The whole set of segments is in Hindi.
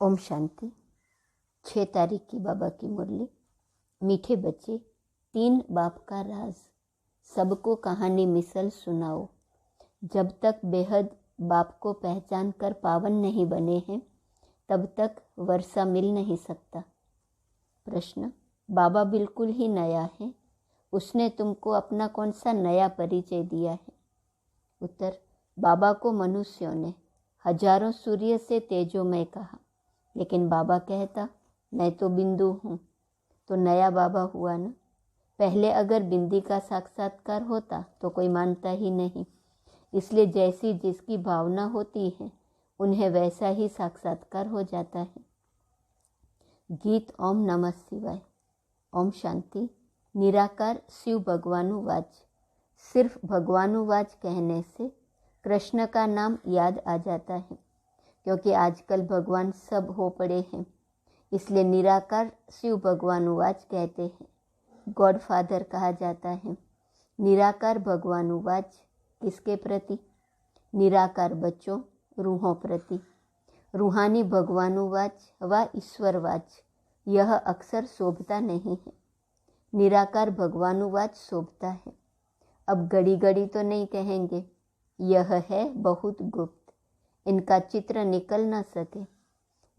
ओम शांति। 6 तारीख की बाबा की मुरली। मीठे बच्चे, 3 बाप का राज, सबको कहानी मिसल सुनाओ। जब तक बेहद बाप को पहचान कर पावन नहीं बने हैं, तब तक वर्षा मिल नहीं सकता। प्रश्न: बाबा बिल्कुल ही नया है, उसने तुमको अपना कौन सा नया परिचय दिया है? उत्तर: बाबा को मनुष्यों ने हजारों सूर्य से तेजोमय कहा, लेकिन बाबा कहता मैं तो बिंदु हूँ। तो नया बाबा हुआ ना। पहले अगर बिंदी का साक्षात्कार होता तो कोई मानता ही नहीं। इसलिए जैसी जिसकी भावना होती है, उन्हें वैसा ही साक्षात्कार हो जाता है। गीत ओम नमः शिवाय। ओम शांति। निराकार शिव भगवानुवाच। सिर्फ भगवानुवाच कहने से कृष्ण का नाम याद आ जाता है, क्योंकि आजकल भगवान सब हो पड़े हैं। इसलिए निराकार शिव भगवानुवाच कहते हैं। गॉड फादर कहा जाता है। निराकार भगवानुवाच किसके प्रति? निराकार बच्चों, रूहों प्रति। रूहानी भगवानुवाच व ईश्वरवाच यह अक्सर शोभता नहीं है। निराकार भगवानुवाच शोभता है। अब घड़ी घड़ी तो नहीं कहेंगे, यह है बहुत गुप्त, इनका चित्र निकल न सके।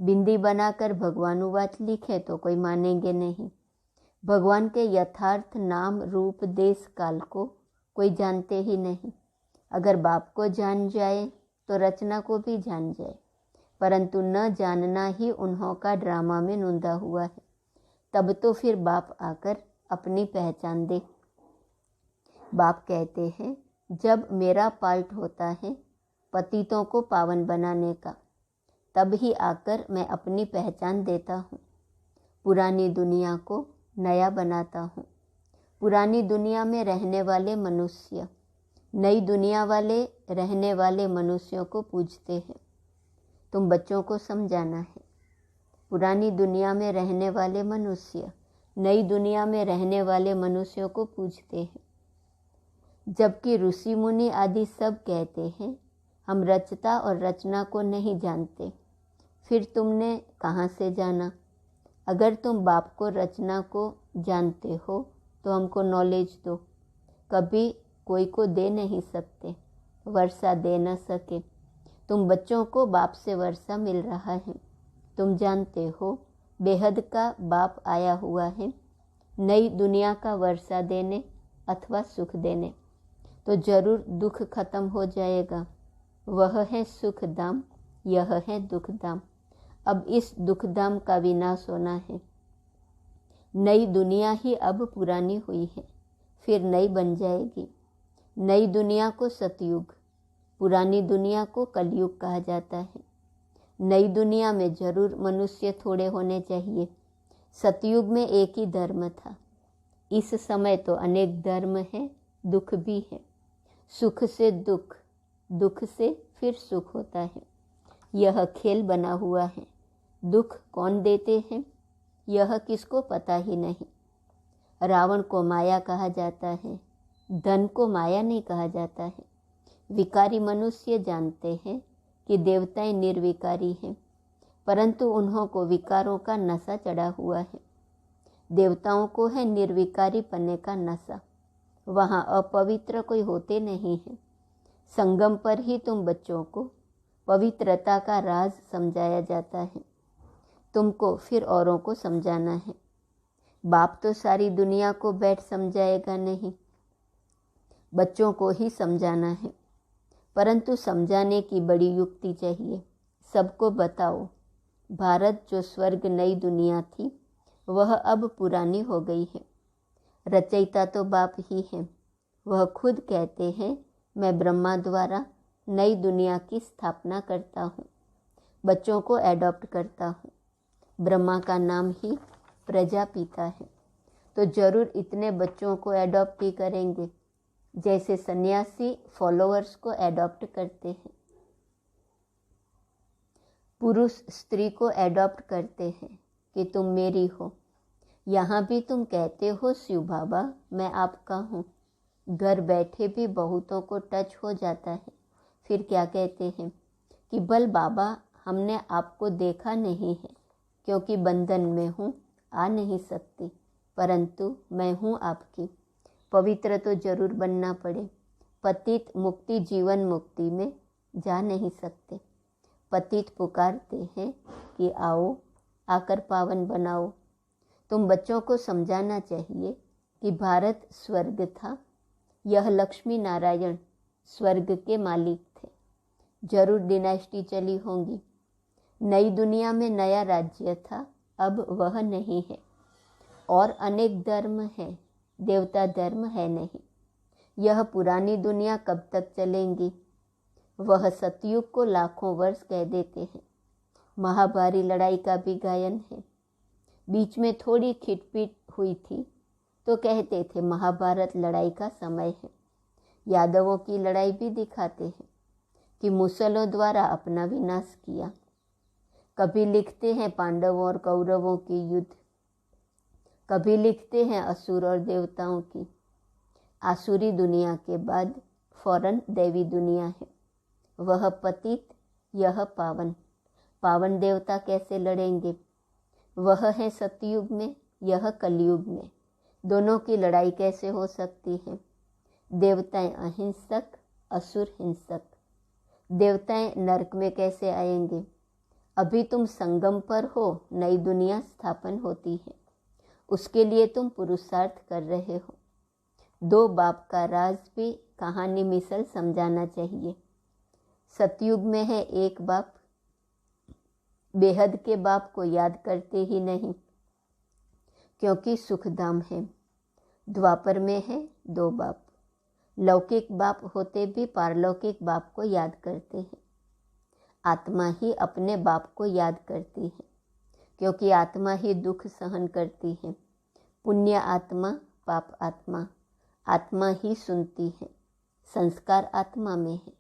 बिंदी बनाकर भगवानुवाच लिखे तो कोई मानेंगे नहीं। भगवान के यथार्थ नाम रूप देश काल को कोई जानते ही नहीं। अगर बाप को जान जाए तो रचना को भी जान जाए, परंतु न जानना ही उन्हों का ड्रामा में नूंदा हुआ है। तब तो फिर बाप आकर अपनी पहचान दे। बाप कहते हैं, जब मेरा पार्ट होता है पतितों को पावन बनाने का, तब ही आकर मैं अपनी पहचान देता हूँ। पुरानी दुनिया को नया बनाता हूँ। पुरानी दुनिया में रहने वाले मनुष्य नई दुनिया वाले रहने वाले मनुष्यों को पूजते हैं। तुम बच्चों को समझाना है। पुरानी दुनिया में रहने वाले मनुष्य नई दुनिया में रहने वाले मनुष्यों को पूजते हैं, जबकि ऋषि मुनि आदि सब कहते हैं हम रचता और रचना को नहीं जानते। फिर तुमने कहाँ से जाना? अगर तुम बाप को रचना को जानते हो तो हमको नॉलेज दो। कभी कोई को दे नहीं सकते, वर्षा दे न सके। तुम बच्चों को बाप से वर्षा मिल रहा है। तुम जानते हो बेहद का बाप आया हुआ है नई दुनिया का वर्षा देने अथवा सुख देने। तो जरूर दुख खत्म हो जाएगा। वह है सुख धाम, यह है दुख धाम। अब इस दुख धाम का विनाश होना है। नई दुनिया ही अब पुरानी हुई है, फिर नई बन जाएगी। नई दुनिया को सतयुग, पुरानी दुनिया को कलयुग कहा जाता है। नई दुनिया में जरूर मनुष्य थोड़े होने चाहिए। सतयुग में एक ही धर्म था। इस समय तो अनेक धर्म हैं, दुख भी है। सुख से दुख, दुख से फिर सुख होता है। यह खेल बना हुआ है। दुख कौन देते हैं, यह किसको पता ही नहीं। रावण को माया कहा जाता है, धन को माया नहीं कहा जाता है। विकारी मनुष्य जानते हैं कि देवताएं निर्विकारी हैं, परंतु उन्हों को विकारों का नशा चढ़ा हुआ है। देवताओं को है निर्विकारी पन्ने का नशा। वहाँ अपवित्र कोई होते नहीं है। संगम पर ही तुम बच्चों को पवित्रता का राज समझाया जाता है। तुमको फिर औरों को समझाना है। बाप तो सारी दुनिया को बैठ समझाएगा नहीं, बच्चों को ही समझाना है। परंतु समझाने की बड़ी युक्ति चाहिए। सबको बताओ, भारत जो स्वर्ग नई दुनिया थी, वह अब पुरानी हो गई है। रचयिता तो बाप ही है। वह खुद कहते हैं मैं ब्रह्मा द्वारा नई दुनिया की स्थापना करता हूँ, बच्चों को एडॉप्ट करता हूँ। ब्रह्मा का नाम ही प्रजापिता है, तो जरूर इतने बच्चों को एडॉप्ट ही करेंगे, जैसे सन्यासी फॉलोअर्स को एडॉप्ट करते हैं। पुरुष स्त्री को एडॉप्ट करते हैं कि तुम मेरी हो। यहाँ भी तुम कहते हो शिव बाबा मैं आपका हूँ। घर बैठे भी बहुतों को टच हो जाता है। फिर क्या कहते हैं कि बल बाबा हमने आपको देखा नहीं है, क्योंकि बंधन में हूँ, आ नहीं सकती, परंतु मैं हूँ आपकी। पवित्र तो जरूर बनना पड़े। पतित मुक्ति जीवन मुक्ति में जा नहीं सकते। पतित पुकारते हैं कि आओ, आकर पावन बनाओ। तुम बच्चों को समझाना चाहिए कि भारत स्वर्ग था, यह लक्ष्मी नारायण स्वर्ग के मालिक थे। जरूर डिनास्टी चली होंगी। नई दुनिया में नया राज्य था, अब वह नहीं है। और अनेक धर्म हैं, देवता धर्म है नहीं। यह पुरानी दुनिया कब तक चलेंगी? वह सतयुग को लाखों वर्ष कह देते हैं। महाभारी लड़ाई का भी गायन है। बीच में थोड़ी खिटपीट हुई थी तो कहते थे महाभारत लड़ाई का समय है। यादवों की लड़ाई भी दिखाते हैं कि मुसलों द्वारा अपना विनाश किया। कभी लिखते हैं पांडवों और कौरवों की युद्ध, कभी लिखते हैं असुर और देवताओं की। आसुरी दुनिया के बाद फौरन दैवी दुनिया है। वह पतित, यह पावन। पावन देवता कैसे लड़ेंगे? वह है सतयुग में, यह कलयुग में। दोनों की लड़ाई कैसे हो सकती है? देवताएं अहिंसक, असुर हिंसक। देवताएं नरक में कैसे आएंगे? अभी तुम संगम पर हो, नई दुनिया स्थापन होती है, उसके लिए तुम पुरुषार्थ कर रहे हो। दो बाप का राज भी कहानी मिसल समझाना चाहिए। सतयुग में है एक बाप, बेहद के बाप को याद करते ही नहीं, क्योंकि सुखधाम है। द्वापर में है दो बाप। लौकिक बाप होते भी पारलौकिक बाप को याद करते हैं। आत्मा ही अपने बाप को याद करती है, क्योंकि आत्मा ही दुख सहन करती है। पुण्य आत्मा, पाप आत्मा, आत्मा ही सुनती है। संस्कार आत्मा में है।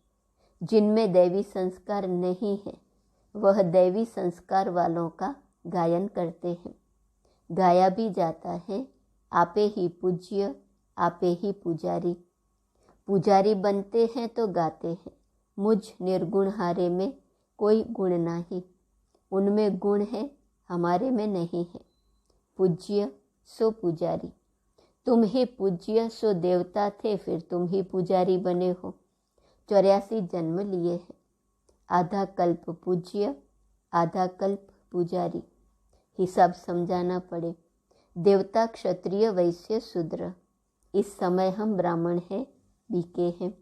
जिनमें दैवी संस्कार नहीं है, वह दैवी संस्कार वालों का गायन करते हैं। गाया भी जाता है, आपे ही पूज्य, आपे ही पुजारी। पुजारी बनते हैं तो गाते हैं, मुझ निर्गुण हारे में कोई गुण नहीं। उनमें गुण है, हमारे में नहीं है। पूज्य सो पुजारी। तुम ही पूज्य सो देवता थे, फिर तुम ही पुजारी बने हो। 84 जन्म लिए हैं। आधा कल्प पूज्य, आधा कल्प पुजारी। हिसाब समझाना पड़े। देवता, क्षत्रिय, वैश्य, शूद्र। इस समय हम ब्राह्मण हैं, बीके हैं।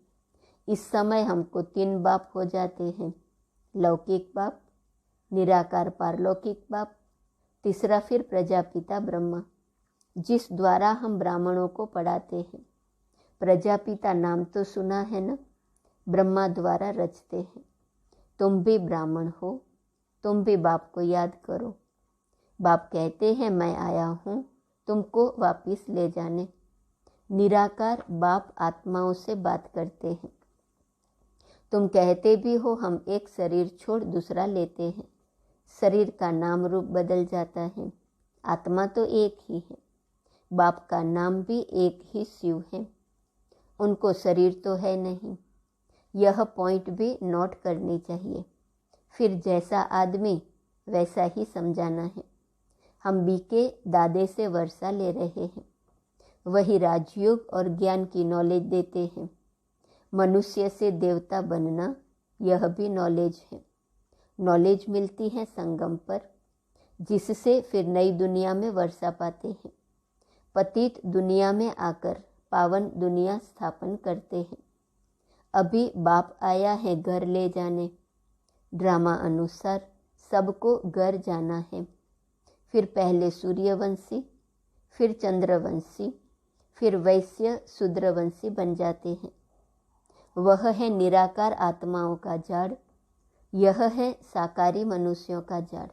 इस समय हमको 3 बाप हो जाते हैं। लौकिक बाप, निराकार पारलौकिक बाप, तीसरा फिर प्रजापिता ब्रह्मा, जिस द्वारा हम ब्राह्मणों को पढ़ाते हैं। प्रजापिता नाम तो सुना है ना? ब्रह्मा द्वारा रचते हैं। तुम भी ब्राह्मण हो, तुम भी बाप को याद करो। बाप कहते हैं मैं आया हूँ तुमको वापिस ले जाने। निराकार बाप आत्माओं से बात करते हैं। तुम कहते भी हो हम एक शरीर छोड़ दूसरा लेते हैं। शरीर का नाम रूप बदल जाता है, आत्मा तो एक ही है। बाप का नाम भी एक ही शिव है। उनको शरीर तो है नहीं। यह पॉइंट भी नोट करनी चाहिए। फिर जैसा आदमी वैसा ही समझाना है। हम बीके दादे से वर्षा ले रहे हैं। वही राजयोग और ज्ञान की नॉलेज देते हैं। मनुष्य से देवता बनना, यह भी नॉलेज है। नॉलेज मिलती है संगम पर, जिससे फिर नई दुनिया में वर्षा पाते हैं। पतित दुनिया में आकर पावन दुनिया स्थापन करते हैं। अभी बाप आया है घर ले जाने। ड्रामा अनुसार सबको घर जाना है। फिर पहले सूर्यवंशी, फिर चंद्रवंशी, फिर वैश्य शूद्रवंशी बन जाते हैं। वह है निराकार आत्माओं का जाड़, यह है साकारी मनुष्यों का जाड़।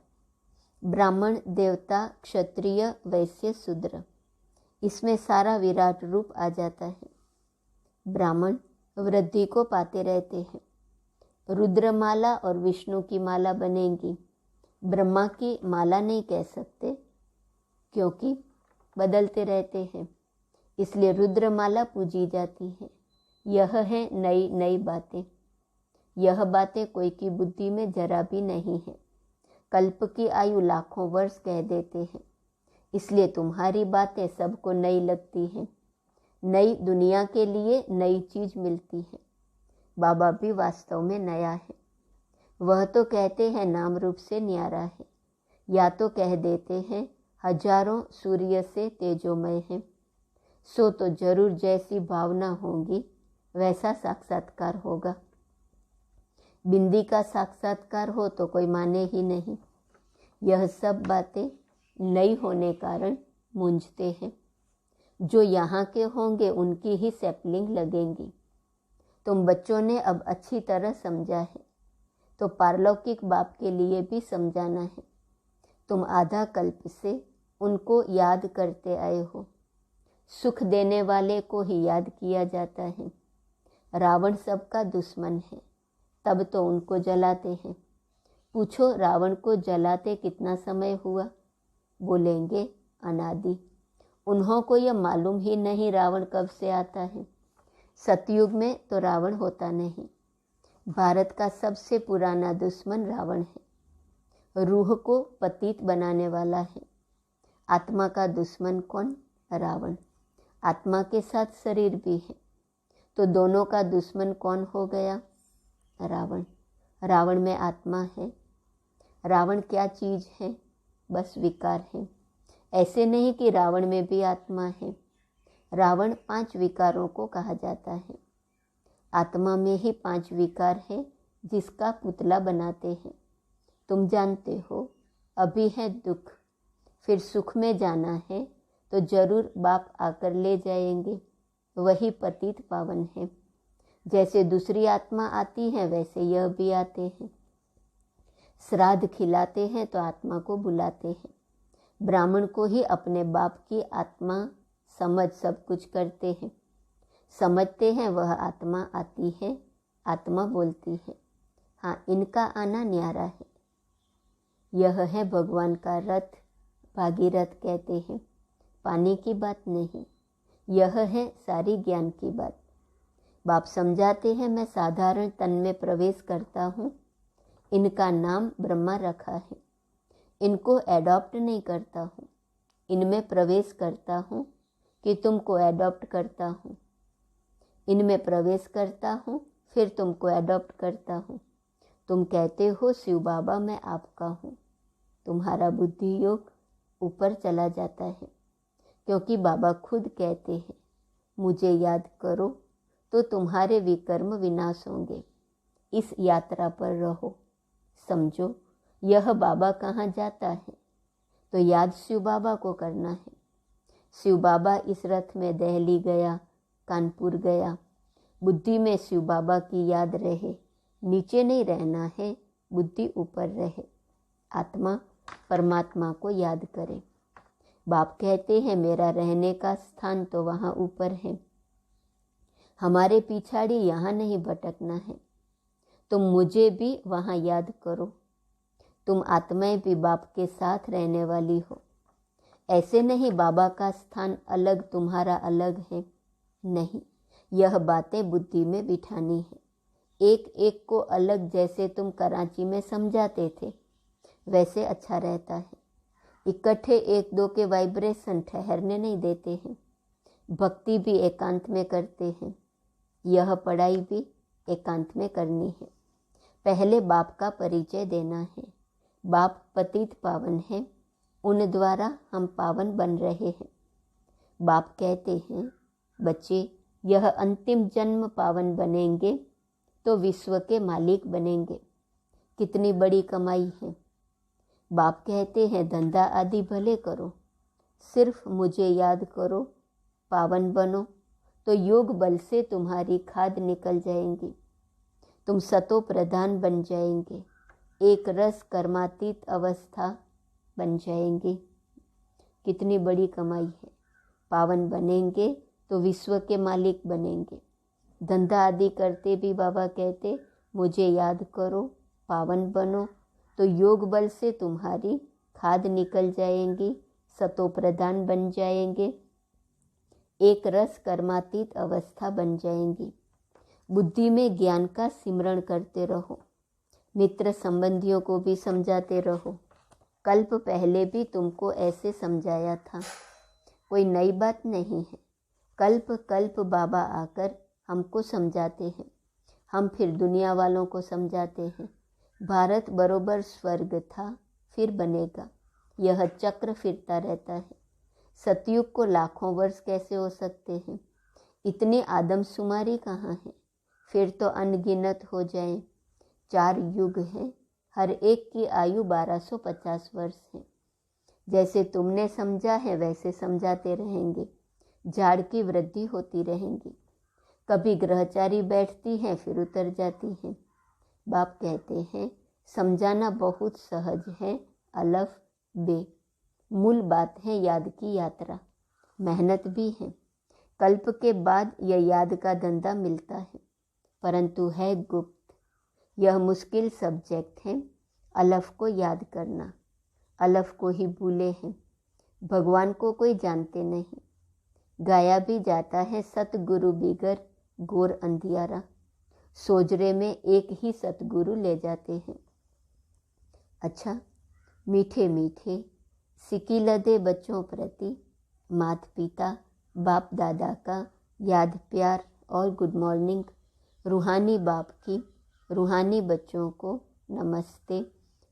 ब्राह्मण, देवता, क्षत्रिय, वैश्य, शूद्र, इसमें सारा विराट रूप आ जाता है। ब्राह्मण वृद्धि को पाते रहते हैं। रुद्रमाला और विष्णु की माला बनेंगी। ब्रह्मा की माला नहीं कह सकते, क्योंकि बदलते रहते हैं, इसलिए रुद्रमाला पूजी जाती है। यह है नई नई बातें। यह बातें कोई की बुद्धि में जरा भी नहीं है। कल्प की आयु लाखों वर्ष कह देते हैं, इसलिए तुम्हारी बातें सबको नई लगती हैं। नई दुनिया के लिए नई चीज मिलती है। बाबा भी वास्तव में नया है। वह तो कहते हैं नाम रूप से न्यारा है, या तो कह देते हैं हजारों सूर्य से तेजोमय है। सो तो जरूर जैसी भावना होगी वैसा साक्षात्कार होगा। बिंदी का साक्षात्कार हो तो कोई माने ही नहीं। यह सब बातें नई होने कारण मूंझते हैं। जो यहाँ के होंगे उनकी ही सैपलिंग लगेंगी। तुम बच्चों ने अब अच्छी तरह समझा है, तो पारलौकिक बाप के लिए भी समझाना है। तुम आधा कल्प से उनको याद करते आए हो। सुख देने वाले को ही याद किया जाता है। रावण सबका दुश्मन है, तब तो उनको जलाते हैं। पूछो रावण को जलाते कितना समय हुआ? बोलेंगे अनादि। उन्हों को यह मालूम ही नहीं रावण कब से आता है। सतयुग में तो रावण होता नहीं। भारत का सबसे पुराना दुश्मन रावण है। रूह को पतित बनाने वाला है। आत्मा का दुश्मन कौन? रावण। आत्मा के साथ शरीर भी है, तो दोनों का दुश्मन कौन हो गया? रावण। रावण में आत्मा है। रावण क्या चीज है? बस विकार है। ऐसे नहीं कि रावण में भी आत्मा है। रावण 5 विकारों को कहा जाता है। आत्मा में ही 5 विकार है, जिसका पुतला बनाते हैं। तुम जानते हो, अभी है दुख, फिर सुख में जाना है तो जरूर बाप आकर ले जाएंगे। वही पतित पावन है। जैसे दूसरी आत्मा आती है वैसे यह भी आते हैं। श्राद्ध खिलाते हैं तो आत्मा को बुलाते हैं। ब्राह्मण को ही अपने बाप की आत्मा समझ सब कुछ करते हैं। समझते हैं वह आत्मा आती है, आत्मा बोलती है। हाँ, इनका आना न्यारा है। यह है भगवान का रथ, भागीरथ कहते हैं। पानी की बात नहीं, यह है सारी ज्ञान की बात। बाप समझाते हैं मैं साधारण तन में प्रवेश करता हूँ। इनका नाम ब्रह्मा रखा है। इनको एडॉप्ट नहीं करता हूँ, इनमें प्रवेश करता हूँ कि तुमको एडॉप्ट करता हूँ। इनमें प्रवेश करता हूँ, फिर तुमको एडॉप्ट करता हूँ। तुम कहते हो शिव बाबा मैं आपका हूँ। तुम्हारा बुद्धि योग ऊपर चला जाता है, क्योंकि बाबा खुद कहते हैं मुझे याद करो तो तुम्हारे विकर्म विनाश होंगे। इस यात्रा पर रहो। समझो, यह बाबा कहाँ जाता है तो याद शिव बाबा को करना है। शिव बाबा इस रथ में दिल्ली गया, कानपुर गया। बुद्धि में शिव बाबा की याद रहे। नीचे नहीं रहना है, बुद्धि ऊपर रहे। आत्मा परमात्मा को याद करे। बाप कहते हैं मेरा रहने का स्थान तो वहाँ ऊपर है। हमारे पिछाड़ी यहाँ नहीं भटकना है। तुम मुझे भी वहाँ याद करो। तुम आत्माएं भी बाप के साथ रहने वाली हो। ऐसे नहीं बाबा का स्थान अलग, तुम्हारा अलग है। नहीं, यह बातें बुद्धि में बिठानी है। एक एक को अलग, जैसे तुम कराची में समझाते थे वैसे अच्छा रहता है। इकट्ठे एक दो के वाइब्रेशन ठहरने नहीं देते हैं। भक्ति भी एकांत में करते हैं। यह पढ़ाई भी एकांत में करनी है। पहले बाप का परिचय देना है। बाप पतित पावन है, उन द्वारा हम पावन बन रहे हैं। बाप कहते हैं बच्चे, यह अंतिम जन्म पावन बनेंगे तो विश्व के मालिक बनेंगे। कितनी बड़ी कमाई है। बाप कहते हैं धंधा आदि भले करो, सिर्फ मुझे याद करो, पावन बनो, तो योग बल से तुम्हारी खाद निकल जाएंगी। तुम सतो प्रधान बन जाएंगे। एक रस कर्मातीत अवस्था बन जाएंगे। कितनी बड़ी कमाई है। पावन बनेंगे तो विश्व के मालिक बनेंगे। धंधा आदि करते भी बाबा कहते मुझे याद करो, पावन बनो, तो योग बल से तुम्हारी खाद निकल जाएंगी, सतो प्रधान बन जाएंगे, एक रस कर्मातीत अवस्था बन जाएंगी। बुद्धि में ज्ञान का सिमरण करते रहो। मित्र संबंधियों को भी समझाते रहो। कल्प पहले भी तुमको ऐसे समझाया था, कोई नई बात नहीं है। कल्प कल्प बाबा आकर हमको समझाते हैं, हम फिर दुनिया वालों को समझाते हैं। भारत बरोबर स्वर्ग था, फिर बनेगा। यह चक्र फिरता रहता है। सतयुग को लाखों वर्ष कैसे हो सकते हैं? इतनी आदमशुमारी कहाँ है? फिर तो अनगिनत हो जाए। 4 युग हैं, हर एक की आयु 1250 वर्ष है। जैसे तुमने समझा है वैसे समझाते रहेंगे। झाड़ की वृद्धि होती रहेगी। कभी ग्रहचारी बैठती हैं फिर उतर जाती हैं। बाप कहते हैं समझाना बहुत सहज है, अलफ बे। मूल बात है याद की यात्रा, मेहनत भी है। कल्प के बाद यह याद का धंधा मिलता है, परंतु है गुप्त। यह मुश्किल सब्जेक्ट है, अलफ को याद करना। अलफ को ही भूले हैं, भगवान को कोई जानते नहीं। गाया भी जाता है सतगुरु बिगर घोर अंधियारा। सोजरे में एक ही सतगुरु ले जाते हैं। अच्छा, मीठे मीठे सिकिलदे बच्चों प्रति माता पिता बाप दादा का याद प्यार और गुड मॉर्निंग। रूहानी बाप की रूहानी बच्चों को नमस्ते।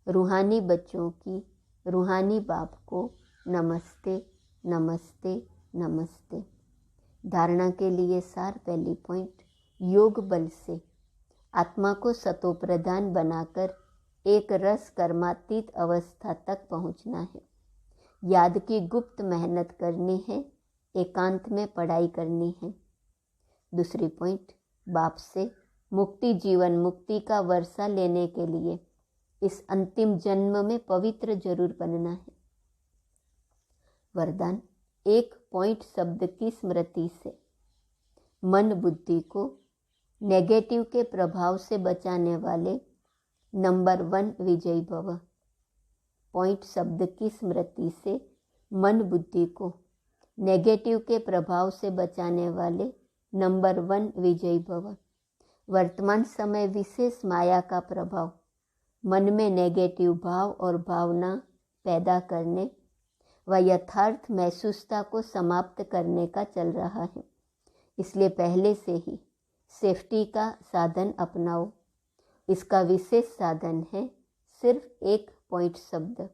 रूहानी बच्चों की रूहानी बाप को नमस्ते नमस्ते नमस्ते। धारणा के लिए सार, पहली पॉइंट, योग बल से आत्मा को सतोप्रधान बनाकर एक रस कर्मातीत अवस्था तक पहुंचना है। याद की गुप्त मेहनत करनी है, एकांत में पढ़ाई करनी है। दूसरी पॉइंट, बाप से मुक्ति जीवन मुक्ति का वर्षा लेने के लिए इस अंतिम जन्म में पवित्र जरूर बनना है। वरदान, 1 पॉइंट शब्द की स्मृति से मन बुद्धि को नेगेटिव के प्रभाव से बचाने वाले नंबर 1 विजयी भव। पॉइंट शब्द की स्मृति से मन बुद्धि को नेगेटिव के प्रभाव से बचाने वाले नंबर 1 विजयी भव। वर्तमान समय विशेष माया का प्रभाव मन में नेगेटिव भाव और भावना पैदा करने व यथार्थ महसूसता को समाप्त करने का चल रहा है। इसलिए पहले से ही सेफ्टी का साधन अपनाओ। इसका विशेष साधन है सिर्फ 1 पॉइंट शब्द।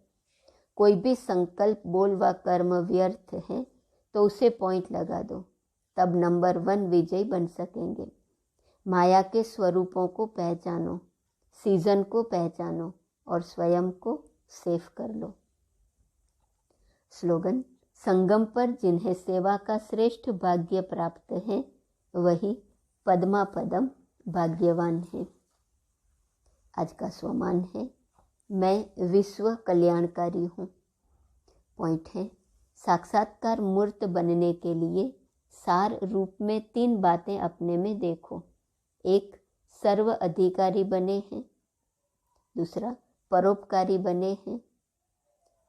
कोई भी संकल्प बोल व कर्म व्यर्थ है तो उसे पॉइंट लगा दो, तब नंबर 1 विजयी बन सकेंगे। माया के स्वरूपों को पहचानो, सीजन को पहचानो और स्वयं को सेफ कर लो। स्लोगन, संगम पर जिन्हें सेवा का श्रेष्ठ भाग्य प्राप्त है वही पद्मा पदम भाग्यवान है। आज का स्वमान है, मैं विश्व कल्याणकारी हूँ। पॉइंट है, साक्षात्कार मूर्त बनने के लिए सार रूप में 3 बातें अपने में देखो। 1, सर्व अधिकारी बने हैं। दूसरा, परोपकारी बने हैं।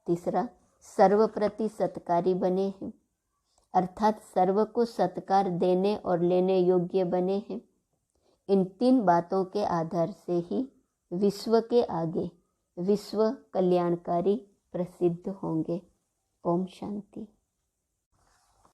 तीसरा, सर्व प्रति सत्कारी बने हैं, अर्थात सर्व को सत्कार देने और लेने योग्य बने हैं। इन 3 बातों के आधार से ही विश्व के आगे विश्व कल्याणकारी प्रसिद्ध होंगे। ओम शांति।